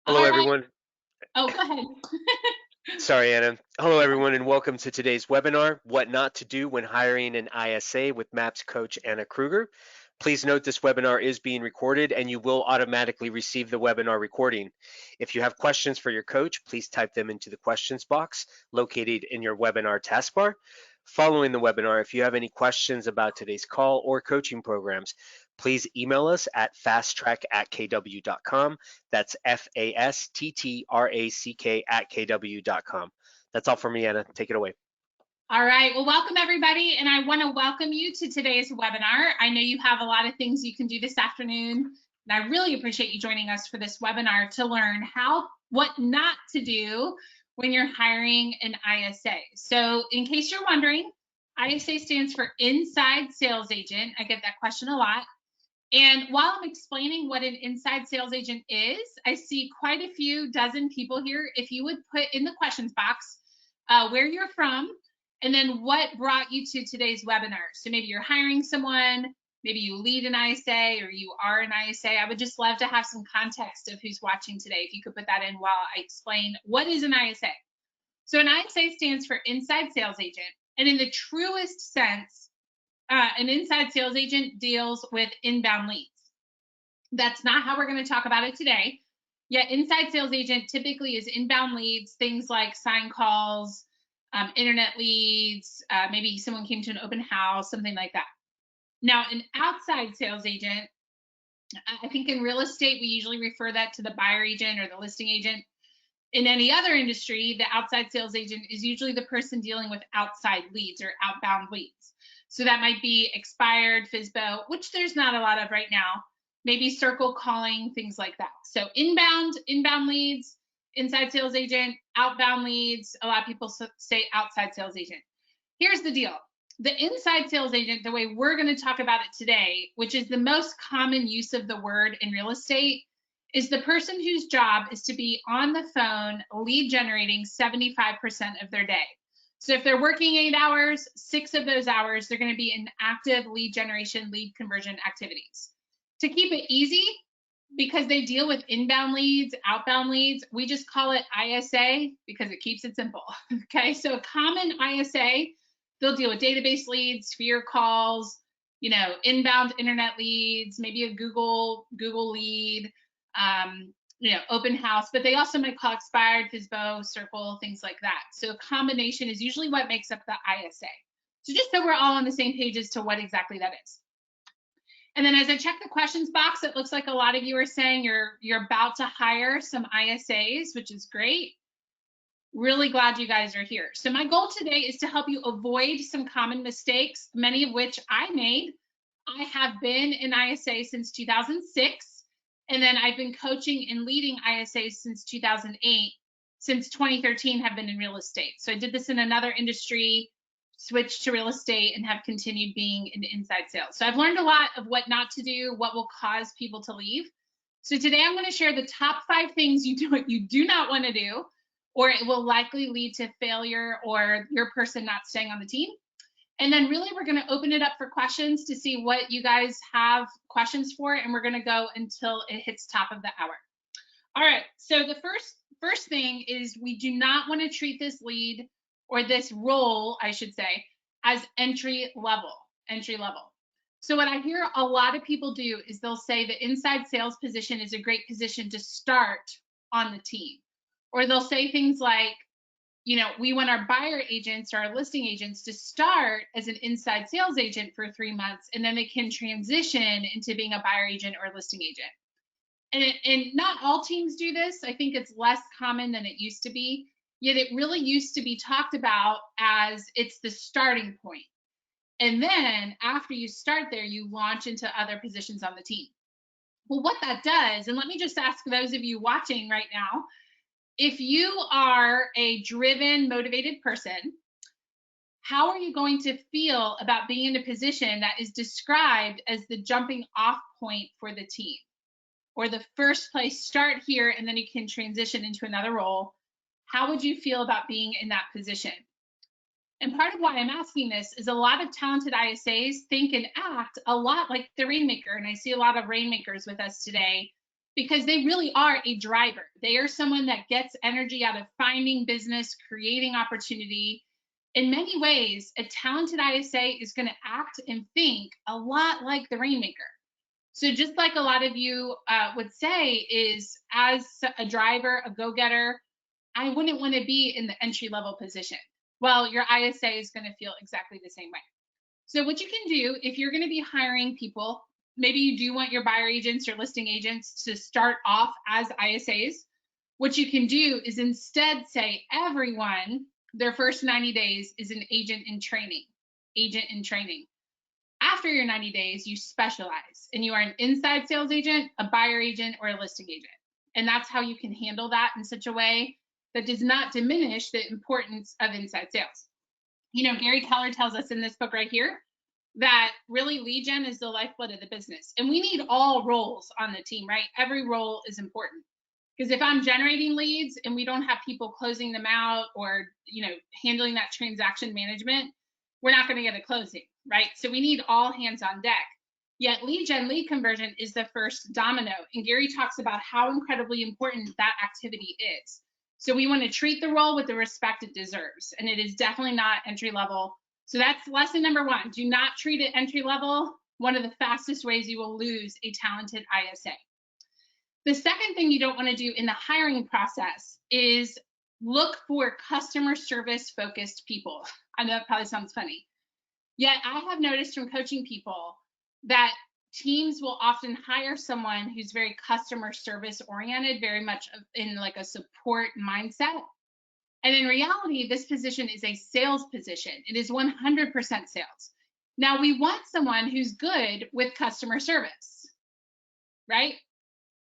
Hello, All right. everyone. Oh, go ahead. Sorry, Anna. Hello, everyone, and welcome to today's webinar, What Not to Do When Hiring an ISA with MAPS Coach Anna Krueger. Please note this webinar is being recorded and you will automatically receive the webinar recording. If you have questions for your coach, please type them into the questions box located in your webinar taskbar. Following the webinar, if you have any questions about today's call or coaching programs, please email us at fasttrack@kw.com. That's FASTTRACK@kw.com. That's all for me, Anna. Take it away. All right. Well, welcome everybody. And I want to welcome you to today's webinar. I know you have a lot of things you can do this afternoon, and I really appreciate you joining us for this webinar to learn what not to do when you're hiring an ISA. So in case you're wondering, ISA stands for Inside Sales Agent. I get that question a lot. And while I'm explaining what an inside sales agent is, I see quite a few dozen people here. If you would put in the questions box where you're from, and then what brought you to today's webinar. So maybe you're hiring someone, maybe you lead an ISA or you are an ISA. I would just love to have some context of who's watching today. If you could put that in while I explain what is an ISA. So an ISA stands for Inside Sales Agent. And in the truest sense, an inside sales agent deals with inbound leads. That's not how we're going to talk about it today. Yet inside sales agent typically is inbound leads, things like sign calls, internet leads, maybe someone came to an open house, something like that. Now, an outside sales agent, I think in real estate, we usually refer that to the buyer agent or the listing agent. In any other industry, the outside sales agent is usually the person dealing with outside leads or outbound leads. So that might be expired, FSBO, which there's not a lot of right now, maybe circle calling, things like that. So inbound leads, inside sales agent, outbound leads. A lot of people say outside sales agent. Here's the deal. The inside sales agent, the way we're going to talk about it today, which is the most common use of the word in real estate, is the person whose job is to be on the phone lead generating 75% of their day. So if they're working 8 hours, 6 of those hours, they're going to be in active lead generation, lead conversion activities. To keep it easy, because they deal with inbound leads, outbound leads, we just call it ISA because it keeps it simple. Okay, so a common ISA, they'll deal with database leads, sphere calls, inbound internet leads, maybe a Google lead, open house, but they also might call expired, FSBO, circle, things like that. So a combination is usually what makes up the ISA. So just so we're all on the same page as to what exactly that is. And then as I check the questions box, it looks like a lot of you are saying you're about to hire some ISAs, which is great. Really glad you guys are here. So my goal today is to help you avoid some common mistakes, many of which I made. I have been in ISA since 2006. And then I've been coaching and leading ISAs since 2008. Since 2013, have been in real estate. So I did this in another industry, switched to real estate, and have continued being in inside sales. So I've learned a lot of what not to do, what will cause people to leave. So today I'm going to share the top 5 things you do not want to do, or it will likely lead to failure or your person not staying on the team. And then really we're going to open it up for questions to see what you guys have questions for, and we're going to go until it hits top of the hour. All right, so the first thing is we do not want to treat this lead or this role, I should say, as entry level. So what I hear a lot of people do is they'll say the inside sales position is a great position to start on the team. Or they'll say things like, we want our buyer agents or our listing agents to start as an inside sales agent for 3 months, and then they can transition into being a buyer agent or a listing agent. And not all teams do this. I think it's less common than it used to be, yet it really used to be talked about as it's the starting point. And then after you start there, you launch into other positions on the team. Well, what that does, and let me just ask those of you watching right now, if you are a driven, motivated person, how are you going to feel about being in a position that is described as the jumping off point for the team? Or the first place, start here, and then you can transition into another role. How would you feel about being in that position? And part of why I'm asking this is a lot of talented ISAs think and act a lot like the rainmaker. And I see a lot of rainmakers with us today because they really are a driver. They are someone that gets energy out of finding business, creating opportunity. In many ways, a talented ISA is going to act and think a lot like the rainmaker. So just like a lot of you would say is, as a driver, a go-getter, I wouldn't want to be in the entry-level position. Well, your ISA is going to feel exactly the same way. So what you can do if you're going to be hiring people, maybe you do want your buyer agents or listing agents to start off as ISAs. What you can do is instead say everyone, their first 90 days is an agent in training. After your 90 days, you specialize and you are an inside sales agent, a buyer agent, or a listing agent. And that's how you can handle that in such a way that does not diminish the importance of inside sales. You know, Gary Keller tells us in this book right here that really lead gen is the lifeblood of the business. And we need all roles on the team, right? Every role is important. Because if I'm generating leads and we don't have people closing them out or, you know, handling that transaction management, we're not going to get a closing, right? So we need all hands on deck. Yet lead gen, lead conversion is the first domino. And Gary talks about how incredibly important that activity is. So we want to treat the role with the respect it deserves. And it is definitely not entry level. So that's lesson number one. Do not treat it entry level. One of the fastest ways you will lose a talented ISA. The second thing you don't want to do in the hiring process is look for customer service focused people. I know that probably sounds funny. Yet I have noticed from coaching people that teams will often hire someone who's very customer service oriented, very much in like a support mindset. And in reality, this position is a sales position. It is 100% sales. Now we want someone who's good with customer service, right?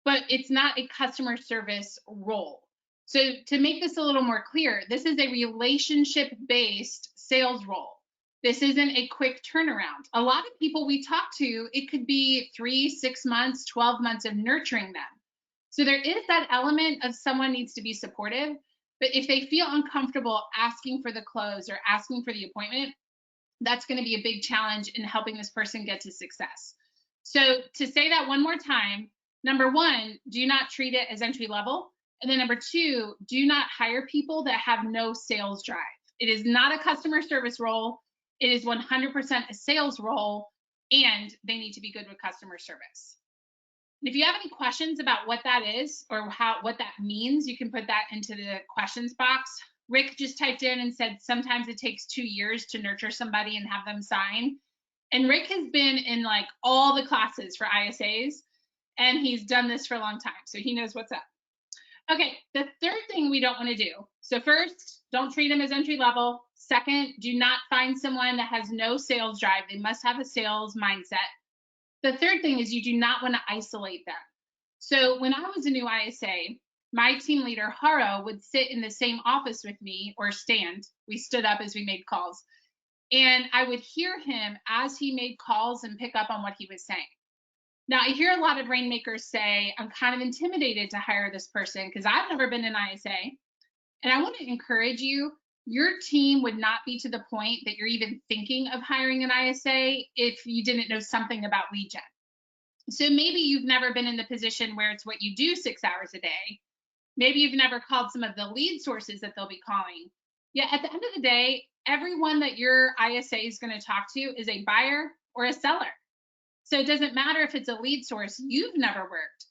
But it's not a customer service role. So to make this a little more clear, this is a relationship-based sales role. This isn't a quick turnaround. A lot of people we talk to, it could be 3, 6 months, 12 months of nurturing them. So there is that element of someone needs to be supportive, but if they feel uncomfortable asking for the close or asking for the appointment, that's going to be a big challenge in helping this person get to success. So to say that one more time, number one, do not treat it as entry level. And then number two, do not hire people that have no sales drive. It is not a customer service role. It is 100% a sales role, and they need to be good with customer service. If you have any questions about what that is or what that means, you can put that into the questions box. Rick just typed in and said sometimes it takes 2 years to nurture somebody and have them sign. And Rick has been in like all the classes for ISAs, and he's done this for a long time, so he knows what's up. Okay, the third thing we don't want to do. So first, don't treat them as entry level. Second, do not find someone that has no sales drive. They must have a sales mindset. The third thing is you do not want to isolate them. So when I was a new ISA, my team leader, Haro, would sit in the same office with me or stand. We stood up as we made calls. And I would hear him as he made calls and pick up on what he was saying. Now, I hear a lot of rainmakers say, I'm kind of intimidated to hire this person because I've never been an ISA. And I want to encourage you, your team would not be to the point that you're even thinking of hiring an ISA if you didn't know something about lead gen. So maybe you've never been in the position where it's what you do 6 hours a day. Maybe you've never called some of the lead sources that they'll be calling. Yet at the end of the day, everyone that your ISA is going to talk to is a buyer or a seller. So it doesn't matter if it's a lead source you've never worked.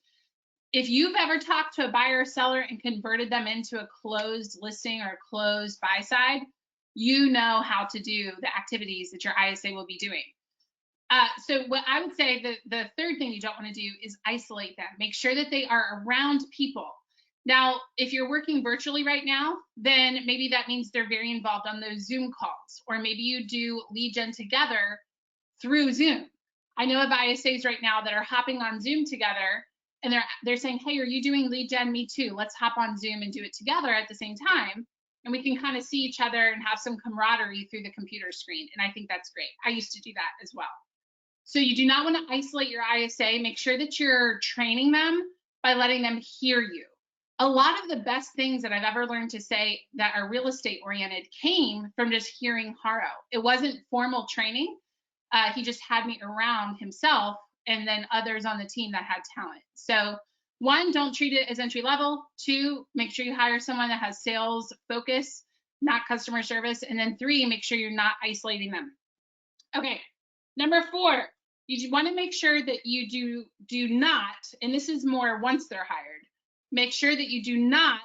If you've ever talked to a buyer or seller and converted them into a closed listing or a closed buy side, you know how to do the activities that your ISA will be doing. So what I would say, the third thing you don't want to do is isolate them. Make sure that they are around people. Now, if you're working virtually right now, then maybe that means they're very involved on those Zoom calls, or maybe you do lead gen together through Zoom. I know of ISAs right now that are hopping on Zoom together, and they're saying, hey, are you doing lead gen? Me too. Let's hop on Zoom and do it together at the same time. And we can kind of see each other and have some camaraderie through the computer screen. And I think that's great. I used to do that as well. So you do not want to isolate your ISA. Make sure that you're training them by letting them hear you. A lot of the best things that I've ever learned to say that are real estate oriented came from just hearing Haro. It wasn't formal training. He just had me around himself and then others on the team that had talent. So One, don't treat it as entry level. Two, make sure you hire someone that has sales focus, not customer service. And then three, make sure you're not isolating them. Okay, number four, you want to make sure that you do not, and this is more once they're hired, make sure that you do not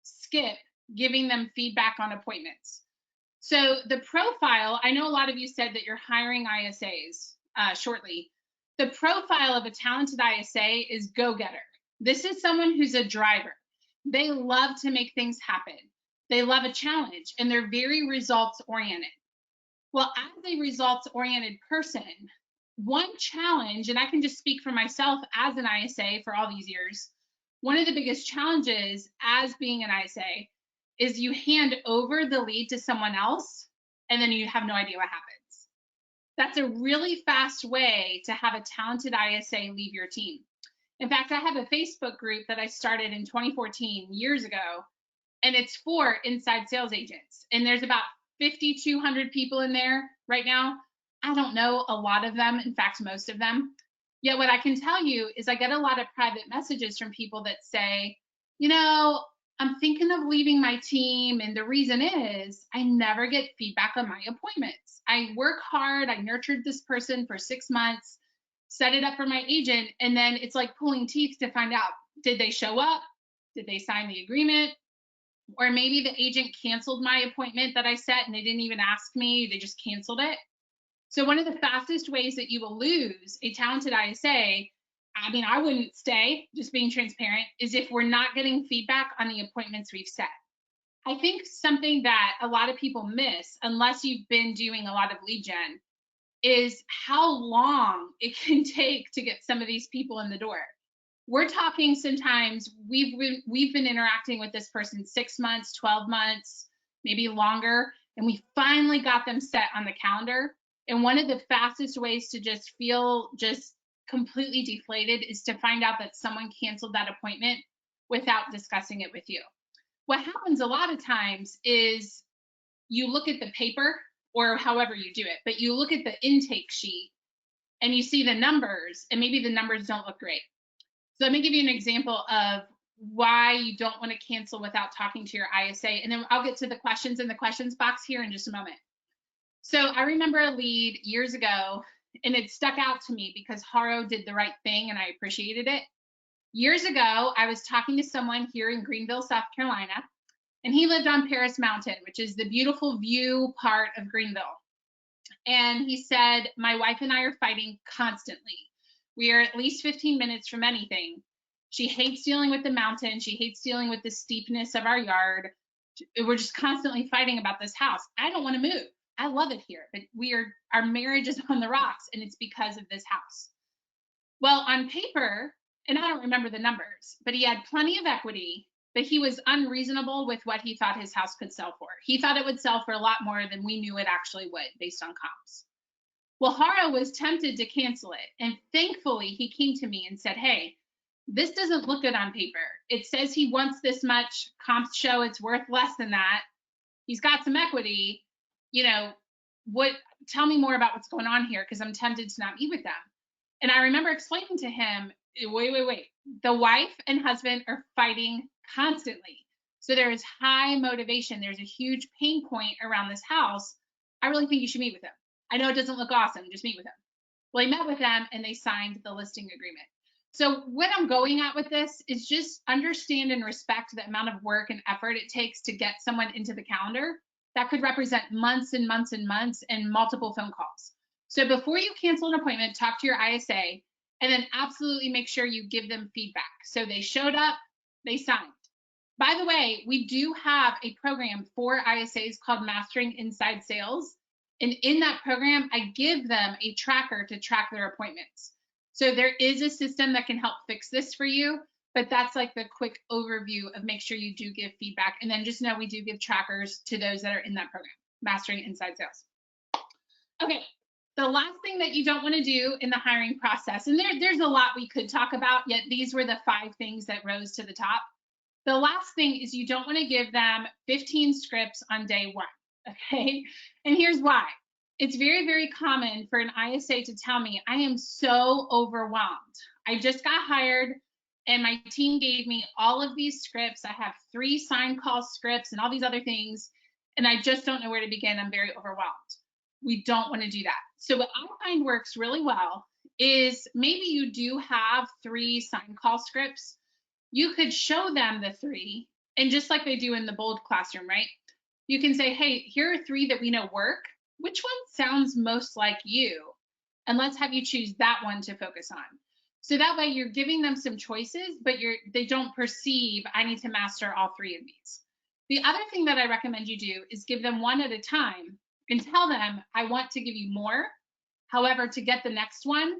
skip giving them feedback on appointments. So the profile, I know a lot of you said that you're hiring ISAs shortly. The profile of a talented ISA is go-getter. This is someone who's a driver. They love to make things happen. They love a challenge, and they're very results-oriented. Well, as a results-oriented person, one challenge, and I can just speak for myself as an ISA for all these years, one of the biggest challenges as being an ISA is you hand over the lead to someone else, and then you have no idea what happens. That's a really fast way to have a talented ISA leave your team. In fact, I have a Facebook group that I started in 2014, years ago, and it's for inside sales agents. And there's about 5,200 people in there right now. I don't know a lot of them, in fact, most of them. Yet what I can tell you is I get a lot of private messages from people that say, you know, I'm thinking of leaving my team, and the reason is I never get feedback on my appointments. I work hard, I nurtured this person for 6 months, set it up for my agent, and then it's like pulling teeth to find out, did they show up? Did they sign the agreement? Or maybe the agent canceled my appointment that I set and they didn't even ask me, they just canceled it. So one of the fastest ways that you will lose a talented ISA, I mean, I wouldn't stay, just being transparent, is if we're not getting feedback on the appointments we've set. I think something that a lot of people miss, unless you've been doing a lot of lead gen, is how long it can take to get some of these people in the door. We're talking sometimes we've been interacting with this person 6 months, 12 months, maybe longer, and we finally got them set on the calendar. And one of the fastest ways to just feel just completely deflated is to find out that someone canceled that appointment without discussing it with you. What happens a lot of times is you look at the paper, or however you do it, but you look at the intake sheet and you see the numbers, and maybe the numbers don't look great. So let me give you an example of why you don't want to cancel without talking to your ISA, and then I'll get to the questions in the questions box here in just a moment. So I remember a lead years ago, and it stuck out to me because Haro did the right thing and I appreciated it. Years ago, I was talking to someone here in Greenville, South Carolina, and he lived on Paris Mountain, which is the beautiful view part of Greenville. And he said, my wife and I are fighting constantly. We are at least 15 minutes from anything. She hates dealing with the mountain. She hates dealing with the steepness of our yard. We're just constantly fighting about this house. I don't want to move. I love it here, but our marriage is on the rocks, and it's because of this house. Well, on paper, and I don't remember the numbers, but he had plenty of equity, but he was unreasonable with what he thought his house could sell for. He thought it would sell for a lot more than we knew it actually would based on comps. Well, Haro was tempted to cancel it, and thankfully he came to me and said, hey, this doesn't look good on paper. It says he wants this much, comps show it's worth less than that. He's got some equity, you know, tell me more about what's going on here, because I'm tempted to not meet with them. And I remember explaining to him, wait, the wife and husband are fighting constantly. So there is high motivation. There's a huge pain point around this house. I really think you should meet with him. I know it doesn't look awesome, just meet with him. Well, he met with them and they signed the listing agreement. So what I'm going at with this is just understand and respect the amount of work and effort it takes to get someone into the calendar. That could represent months and months and months and multiple phone calls. So before you cancel an appointment, talk to your ISA, and then absolutely make sure you give them feedback. So they showed up, they signed. By the way, we do have a program for ISAs called Mastering Inside Sales. And in that program, I give them a tracker to track their appointments. So there is a system that can help fix this for you, but that's like the quick overview of make sure you do give feedback. And then just know we do give trackers to those that are in that program, Mastering Inside Sales. Okay, the last thing that you don't want to do in the hiring process, and there's a lot we could talk about, yet these were the 5 things that rose to the top. The last thing is you don't want to give them 15 scripts on day 1, okay? And here's why. It's very, very common for an ISA to tell me, I am so overwhelmed. I just got hired. and my team gave me all of these scripts. I have 3 sign call scripts and all these other things, and I just don't know where to begin. I'm very overwhelmed. We don't want to do that. So what I find works really well is maybe you do have 3 sign call scripts. You could show them the 3, and just like they do in the bold classroom, right? You can say, hey, here are 3 that we know work. Which one sounds most like you? And let's have you choose that one to focus on. So that way you're giving them some choices, but they don't perceive I need to master all 3 of these. The other thing that I recommend you do is give them one at a time and tell them, I want to give you more. However, to get the next one,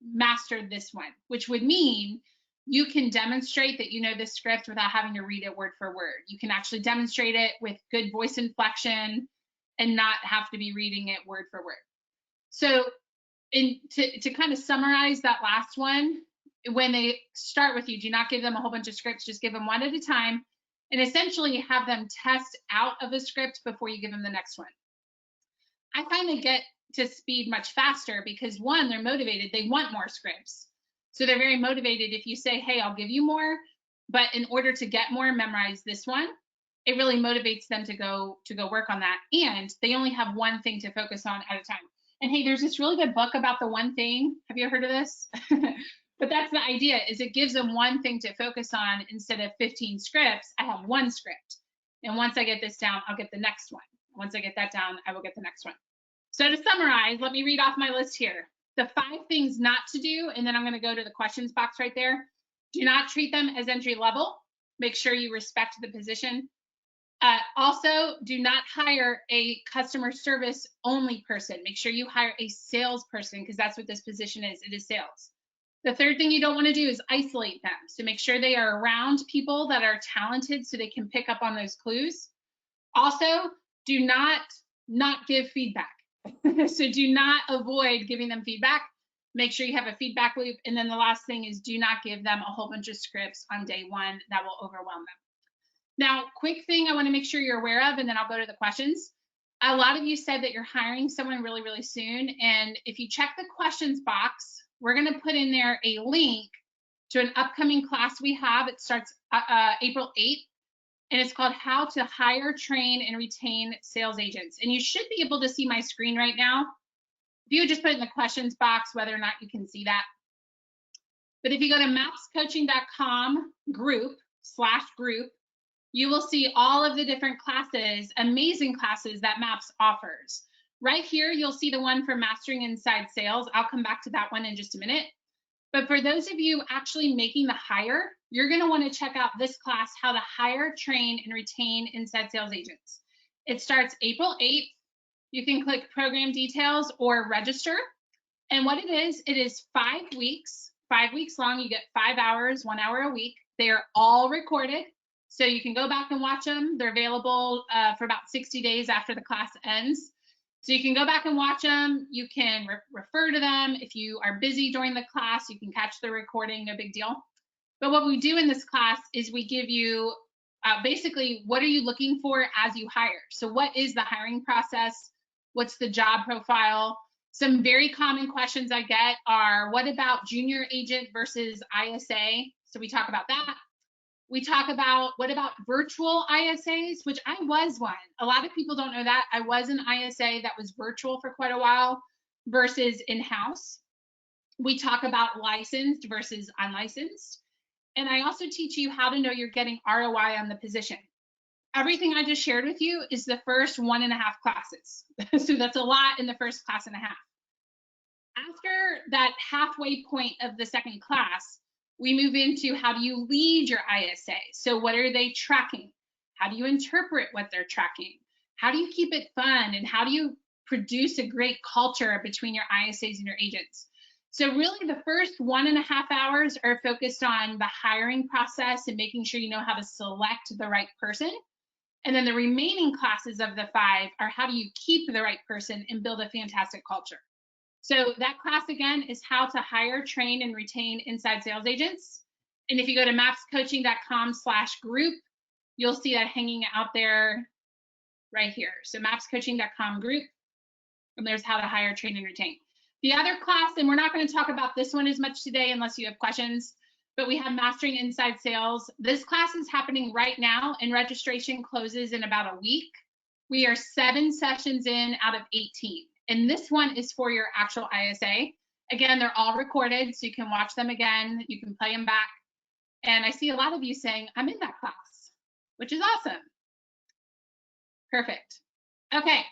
master this one, which would mean you can demonstrate that you know this script without having to read it word for word. You can actually demonstrate it with good voice inflection and not have to be reading it word for word. So to kind of summarize that last one, when they start with you, do not give them a whole bunch of scripts, just give them one at a time, and essentially have them test out of a script before you give them the next one. I find they get to speed much faster because, one, they're motivated, they want more scripts. So they're very motivated if you say, hey, I'll give you more, but in order to get more, memorize this one. It really motivates them to go work on that. And they only have one thing to focus on at a time. And hey, there's this really good book about the one thing. Have you heard of this? But that's the idea, is it gives them one thing to focus on instead of 15 scripts. I have one script. And once I get this down, I'll get the next one. Once I get that down, I will get the next one. So to summarize, let me read off my list here. The 5 things not to do, and then I'm going to go to the questions box right there. Do not treat them as entry level. Make sure you respect the position. Also, do not hire a customer service only person. Make sure you hire a salesperson, because that's what this position is. It is sales. The third thing you don't want to do is isolate them. So make sure they are around people that are talented so they can pick up on those clues. Also, do not give feedback. So do not avoid giving them feedback. Make sure you have a feedback loop. And then the last thing is, do not give them a whole bunch of scripts on day 1. That will overwhelm them. Now, quick thing I want to make sure you're aware of, and then I'll go to the questions. A lot of you said that you're hiring someone really, really soon. And if you check the questions box, we're going to put in there a link to an upcoming class we have. It starts April 8th, and it's called How to Hire, Train, and Retain Sales Agents. And you should be able to see my screen right now. If you would just put it in the questions box, whether or not you can see that. But if you go to mapscoaching.com/group, you will see all of the different classes, amazing classes that MAPS offers. Right here, you'll see the one for Mastering Inside Sales. I'll come back to that one in just a minute. But for those of you actually making the hire, you're going to want to check out this class, How to Hire, Train, and Retain Inside Sales Agents. It starts April 8th. You can click Program Details or Register. And what it is 5 weeks, 5 weeks long. You get 5 hours, 1 hour a week. They are all recorded, so you can go back and watch them. They're available for about 60 days after the class ends. So you can go back and watch them. You can refer to them. If you are busy during the class, you can catch the recording, no big deal. But what we do in this class is we give you basically, what are you looking for as you hire? So what is the hiring process? What's the job profile? Some very common questions I get are, what about junior agent versus ISA? So we talk about that. We talk about, what about virtual ISAs, which I was one. A lot of people don't know that. I was an ISA that was virtual for quite a while versus in-house. We talk about licensed versus unlicensed. And I also teach you how to know you're getting ROI on the position. Everything I just shared with you is the first 1.5 classes. So that's a lot in the first class and a half. After that halfway point of the second class, we move into, how do you lead your ISA? So what are they tracking? How do you interpret what they're tracking? How do you keep it fun? And how do you produce a great culture between your ISAs and your agents? So really the first 1.5 hours are focused on the hiring process and making sure you know how to select the right person. And then the remaining classes of the 5 are, how do you keep the right person and build a fantastic culture? So that class again is How to Hire, Train, and Retain Inside Sales Agents. And if you go to mapscoaching.com/group, you'll see that hanging out there right here. So mapscoaching.com group, and there's How to Hire, Train, and Retain. The other class, and we're not going to talk about this one as much today unless you have questions, but we have Mastering Inside Sales. This class is happening right now, and registration closes in about a week. We are 7 sessions in out of 18, and this one is for your actual ISA. Again, they're all recorded, so you can watch them again. You can play them back. And I see a lot of you saying, I'm in that class, which is awesome. Perfect. Okay,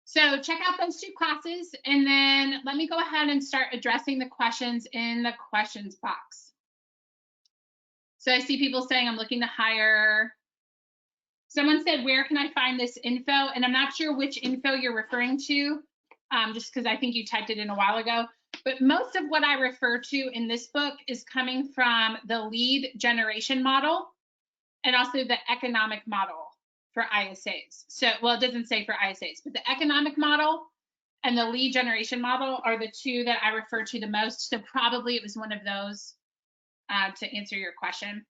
so check out those 2 classes, and then let me go ahead and start addressing the questions in the questions box. So I see people saying, I'm looking to hire. Someone said, where can I find this info? And I'm not sure which info you're referring to, just because I think you typed it in a while ago. But most of what I refer to in this book is coming from the lead generation model and also the economic model for ISAs. So, well, it doesn't say for ISAs, but the economic model and the lead generation model are the 2 that I refer to the most. So probably it was one of those to answer your question.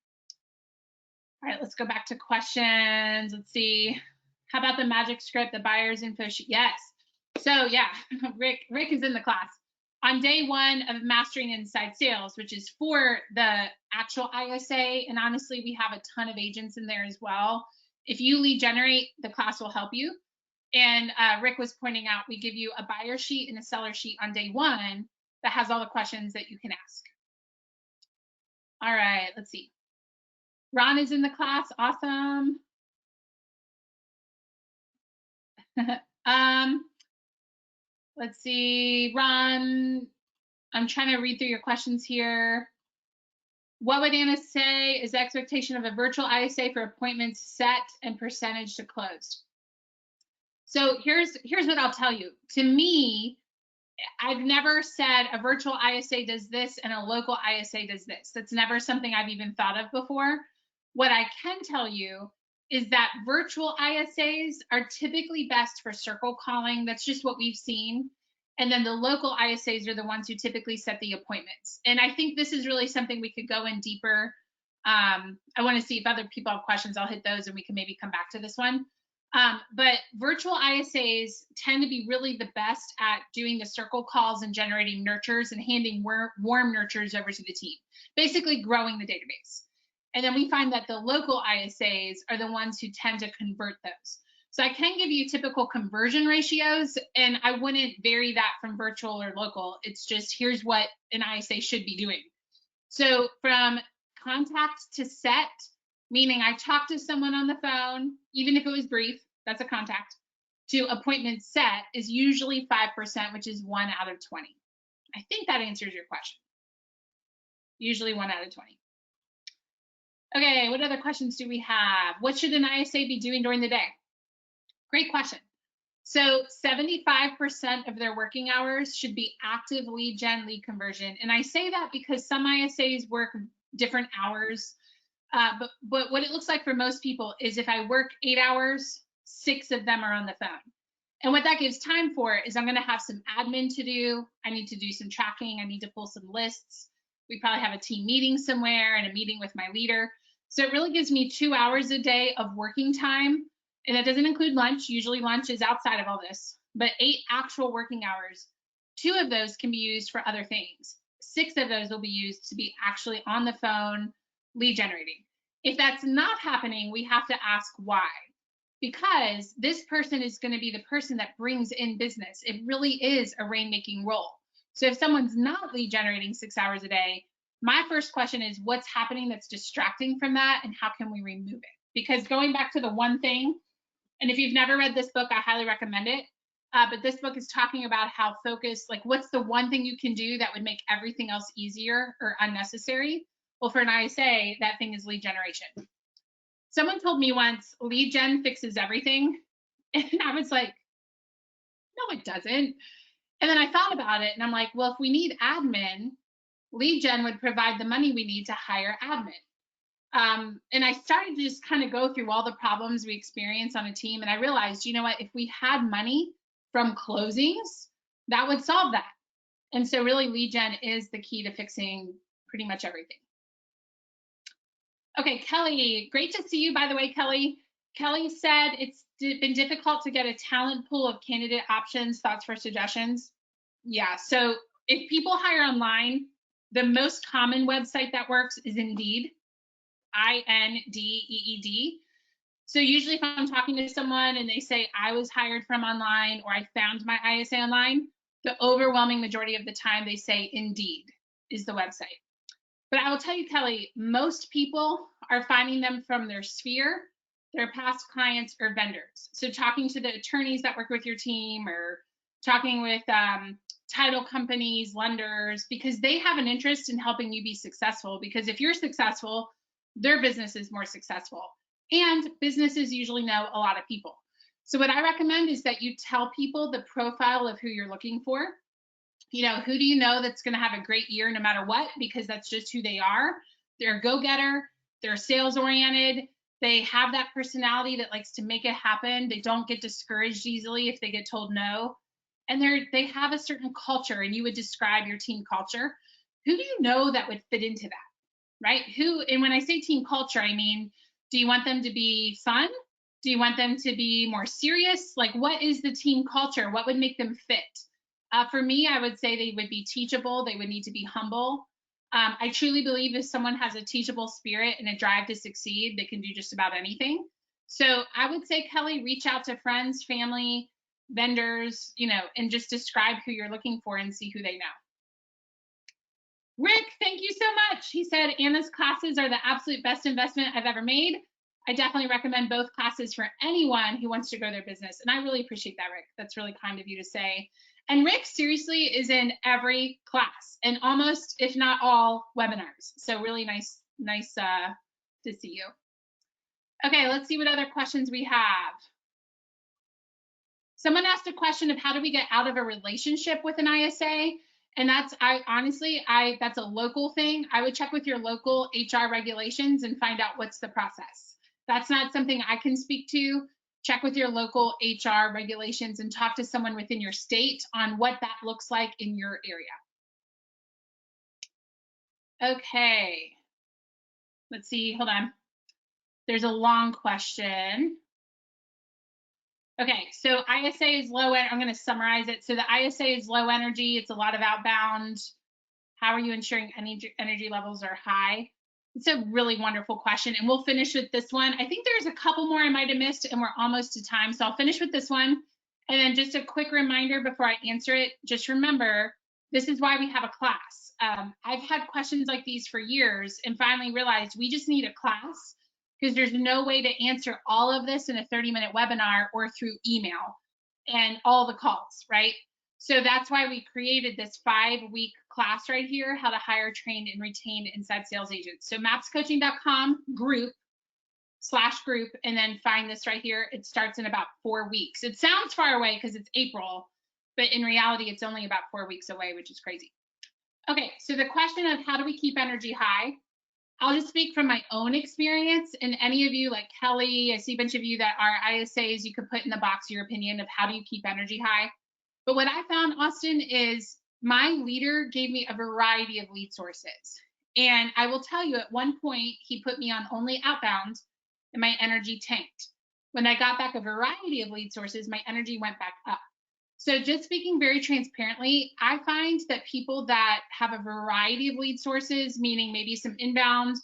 All right, let's go back to questions. Let's see. How about the magic script, the buyer's info sheet? Yes. So yeah, Rick is in the class. On day 1 of Mastering Inside Sales, which is for the actual ISA, and honestly, we have a ton of agents in there as well. If you lead generate, the class will help you. And Rick was pointing out, we give you a buyer sheet and a seller sheet on day 1 that has all the questions that you can ask. All right, let's see. Ron is in the class. Awesome. Let's see, Ron, I'm trying to read through your questions here. What would Anna say is the expectation of a virtual ISA for appointments set and percentage to close? So here's what I'll tell you. To me, I've never said a virtual ISA does this and a local ISA does this. That's never something I've even thought of before. What I can tell you is that virtual ISAs are typically best for circle calling. That's just what we've seen. And then the local ISAs are the ones who typically set the appointments. And I think this is really something we could go in deeper. I want to see if other people have questions. I'll hit those and we can maybe come back to this one. But virtual ISAs tend to be really the best at doing the circle calls and generating nurtures and handing warm nurtures over to the team, basically growing the database. And then we find that the local ISAs are the ones who tend to convert those. So I can give you typical conversion ratios, and I wouldn't vary that from virtual or local. It's just, here's what an ISA should be doing. So from contact to set, meaning I talked to someone on the phone, even if it was brief, that's a contact, to appointment set is usually 5%, which is 1 out of 20. I think that answers your question. Usually 1 out of 20. Okay, what other questions do we have? What should an ISA be doing during the day? Great question. So 75% of their working hours should be active lead gen, lead conversion. And I say that because some ISAs work different hours. But what it looks like for most people is if I work 8 hours, 6 of them are on the phone. And what that gives time for is I'm going to have some admin to do. I need to do some tracking. I need to pull some lists. We probably have a team meeting somewhere and a meeting with my leader. So it really gives me 2 hours a day of working time. And that doesn't include lunch. Usually lunch is outside of all this, but 8 actual working hours. 2 of those can be used for other things. 6 of those will be used to be actually on the phone, lead generating. If that's not happening, we have to ask why. Because this person is going to be the person that brings in business. It really is a rainmaking role. So if someone's not lead generating 6 hours a day, my first question is what's happening that's distracting from that and how can we remove it? Because going back to the one thing, and if you've never read this book, I highly recommend it. But this book is talking about how focused, like what's the one thing you can do that would make everything else easier or unnecessary? Well, for an ISA, that thing is lead generation. Someone told me once, lead gen fixes everything. And I was like, no, it doesn't. And then I thought about it and I'm like, well, if we need admin, lead gen would provide the money we need to hire admin. And I started to just kind of go through all the problems we experience on a team. And I realized, you know what, if we had money from closings, that would solve that. And so really lead gen is the key to fixing pretty much everything. Okay, Kelly, great to see you, by the way, Kelly. Kelly said it's been difficult to get a talent pool of candidate options, thoughts for suggestions. Yeah, so if people hire online, The most common website that works is Indeed, Indeed. So usually if I'm talking to someone and they say I was hired from online or I found my ISA online, the overwhelming majority of the time they say Indeed is the website. But I will tell you, Kelly, most people are finding them from their sphere, their past clients or vendors. So talking to the attorneys that work with your team or talking with title companies, lenders, because they have an interest in helping you be successful. Because if you're successful, their business is more successful. And businesses usually know a lot of people. So what I recommend is that you tell people the profile of who you're looking for. You know, who do you know that's going to have a great year no matter what? Because that's just who they are. They're a go-getter. They're sales oriented. They have that personality that likes to make it happen. They don't get discouraged easily if they get told no. And they have a certain culture, and you would describe your team culture. Who do you know that would fit into that, right? And when I say team culture, I mean, do you want them to be fun? Do you want them to be more serious? Like, what is the team culture? What would make them fit? For me, I would say they would be teachable. They would need to be humble. I truly believe if someone has a teachable spirit and a drive to succeed, they can do just about anything. So I would say, Kelly, reach out to friends, family, vendors, and just describe who you're looking for and see who they know. Rick, thank you so much. He said, Anna's classes are the absolute best investment I've ever made. I definitely recommend both classes for anyone who wants to grow their business. And I really appreciate that, Rick. That's really kind of you to say. And Rick seriously is in every class and almost, if not all, webinars. So really nice to see you. Okay, let's see what other questions we have. Someone asked a question of how do we get out of a relationship with an ISA? And that's a local thing. I would check with your local HR regulations and find out what's the process. That's not something I can speak to. Check with your local HR regulations and talk to someone within your state on what that looks like in your area. Okay. Let's see, hold on. There's a long question. Okay, so ISA is low, I'm going to summarize it. So the ISA is low energy. It's a lot of outbound. How are you ensuring energy levels are high? It's a really wonderful question, and we'll finish with this one. I think there's a couple more I might have missed, and we're almost to time, so I'll finish with this one. And then just a quick reminder before I answer it, just remember, this is why we have a class. I've had questions like these for years and finally realized we just need a class because there's no way to answer all of this in a 30-minute webinar or through email and all the calls, right? So that's why we created this 5-week class right here, how to hire, train, and retain inside sales agents. So mapscoaching.com group, and then find this right here. It starts in about 4 weeks. It sounds far away because it's April, but in reality, it's only about 4 weeks away, which is crazy. Okay, so the question of how do we keep energy high? I'll just speak from my own experience, and any of you like Kelly, I see a bunch of you that are ISAs, you could put in the box your opinion of how do you keep energy high. But what I found, Austin, is my leader gave me a variety of lead sources. And I will tell you, at one point, he put me on only outbound and my energy tanked. When I got back a variety of lead sources, my energy went back up. So just speaking very transparently, I find that people that have a variety of lead sources, meaning maybe some inbound,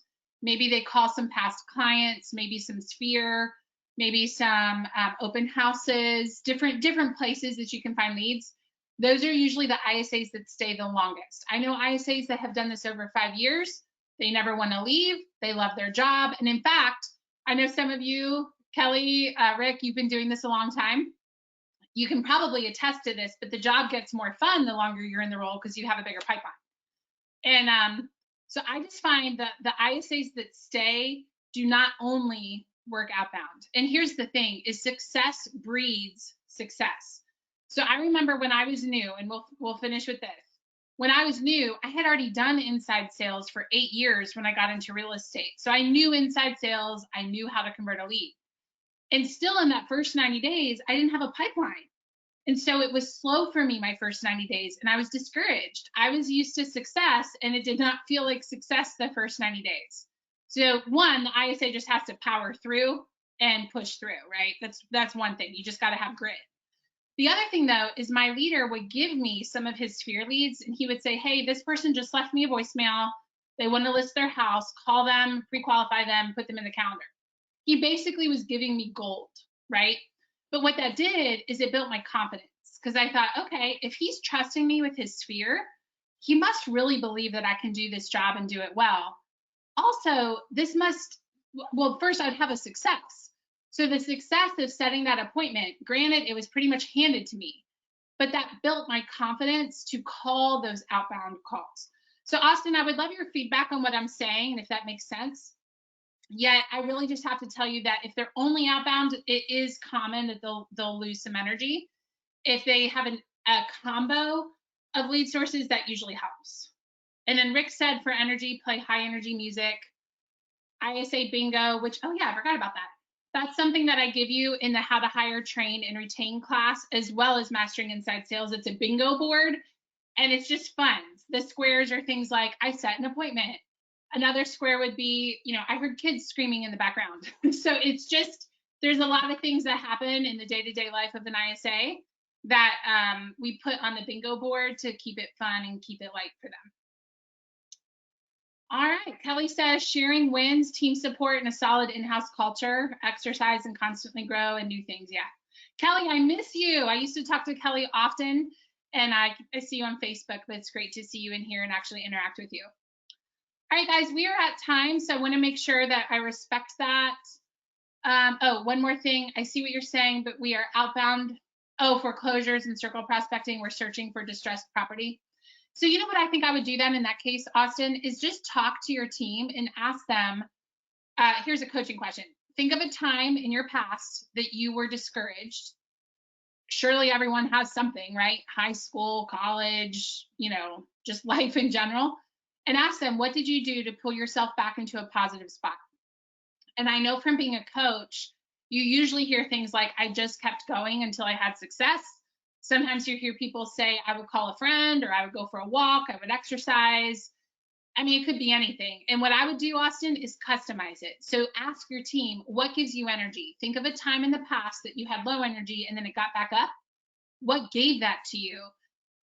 maybe they call some past clients, maybe some sphere, maybe some open houses, different places that you can find leads. Those are usually the ISAs that stay the longest. I know ISAs that have done this over 5 years. They never want to leave. They love their job. And in fact, I know some of you, Kelly, Rick, you've been doing this a long time. You can probably attest to this, but the job gets more fun the longer you're in the role because you have a bigger pipeline. And so I just find that the ISAs that stay do not only work outbound. And here's the thing, is success breeds success. So I remember when I was new, and we'll finish with this. When I was new, I had already done inside sales for 8 years when I got into real estate. So I knew inside sales, I knew how to convert a lead. And still in that first 90 days, I didn't have a pipeline. And so it was slow for me my first 90 days, and I was discouraged. I was used to success, and it did not feel like success the first 90 days. So one, the ISA just has to power through and push through, right? That's one thing. You just got to have grit. The other thing though is my leader would give me some of his sphere leads, and he would say, hey, this person just left me a voicemail. They want to list their house, call them, pre-qualify them, put them in the calendar. He basically was giving me gold, right? But what that did is it built my confidence, because I thought, okay, if he's trusting me with his sphere, he must really believe that I can do this job and do it well. Also, this must, well, first I'd have a success. So the success of setting that appointment, granted, it was pretty much handed to me, but that built my confidence to call those outbound calls. So Austin, I would love your feedback on what I'm saying, and if that makes sense. Yet I really just have to tell you that if they're only outbound, it is common that they'll lose some energy. If they have a combo of lead sources, that usually helps. And then Rick said for energy, play high energy music. ISA bingo, which, oh yeah, I forgot about that. That's something that I give you in the how to hire, train, and retain class, as well as mastering inside sales. It's a bingo board, and it's just fun. The squares are things like I set an appointment. Another square would be, I heard kids screaming in the background. So it's just, there's a lot of things that happen in the day-to-day life of an ISA that we put on the bingo board to keep it fun and keep it light for them. All right, Kelly says sharing wins, team support, and a solid in-house culture, exercise and constantly grow, and new things. Yeah, Kelly, I miss you. I used to talk to Kelly often, and I see you on Facebook, but it's great to see you in here and actually interact with you. All right, guys, we are at time, so I want to make sure that I respect that. Oh, one more thing. I see what you're saying, but we are outbound. Oh, foreclosures and circle prospecting. We're searching for distressed property. So you know what I think I would do then in that case, Austin, is just talk to your team and ask them, here's a coaching question. Think of a time in your past that you were discouraged. Surely everyone has something, right? High school, college, just life in general. And ask them, what did you do to pull yourself back into a positive spot? And I know from being a coach, you usually hear things like, I just kept going until I had success. Sometimes you hear people say, I would call a friend, or I would go for a walk, I would exercise. I mean, it could be anything. And what I would do, Austin, is customize it. So ask your team, what gives you energy? Think of a time in the past that you had low energy and then it got back up. What gave that to you?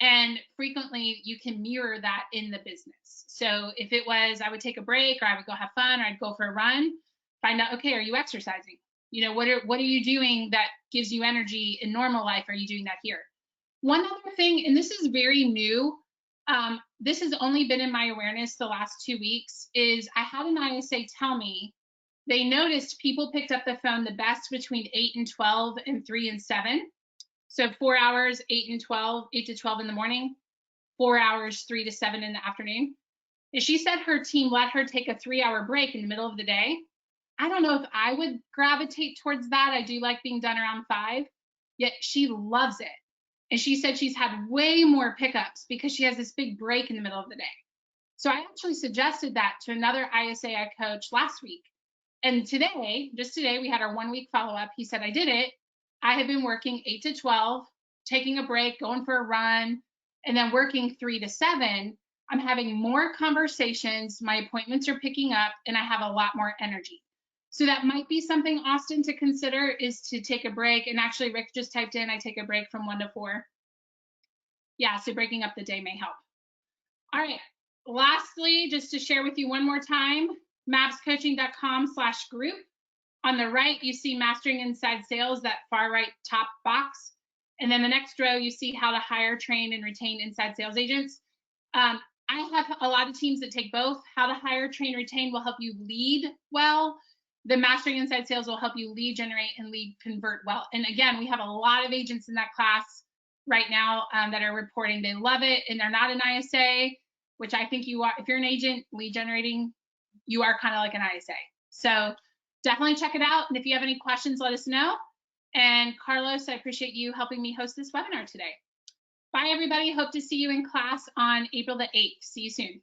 And frequently you can mirror that in the business. So if it was, I would take a break, or I would go have fun, or I'd go for a run, find out, okay, are you exercising? What are you doing that gives you energy in normal life? Are you doing that here? One other thing, and this is very new, this has only been in my awareness the last 2 weeks, is I had an ISA tell me they noticed people picked up the phone the best between 8 and 12 and 3 and 7. So 4 hours, 8 and 12, 8 to 12 in the morning, 4 hours, 3 to 7 in the afternoon. And she said her team let her take a 3-hour break in the middle of the day. I don't know if I would gravitate towards that. I do like being done around 5, yet she loves it. And she said she's had way more pickups because she has this big break in the middle of the day. So I actually suggested that to another ISA I coached last week. And today, just today, we had our 1-week follow-up. He said, I did it. I have been working 8 to 12, taking a break, going for a run, and then working 3 to 7. I'm having more conversations. My appointments are picking up, and I have a lot more energy. So that might be something, Austin, to consider, is to take a break. And actually, Rick just typed in, I take a break from 1 to 4. Yeah, so breaking up the day may help. All right. Lastly, just to share with you one more time, mapscoaching.com/group. On the right, you see Mastering Inside Sales, that far right top box. And then the next row, you see how to hire, train, and retain inside sales agents. I have a lot of teams that take both. How to hire, train, retain will help you lead well. The Mastering Inside Sales will help you lead generate and lead convert well. And again, we have a lot of agents in that class right now that are reporting they love it, and they're not an ISA, which I think you are. If you're an agent lead generating, you are kind of like an ISA. So definitely check it out. And if you have any questions, let us know. And Carlos, I appreciate you helping me host this webinar today. Bye, everybody. Hope to see you in class on April the 8th. See you soon.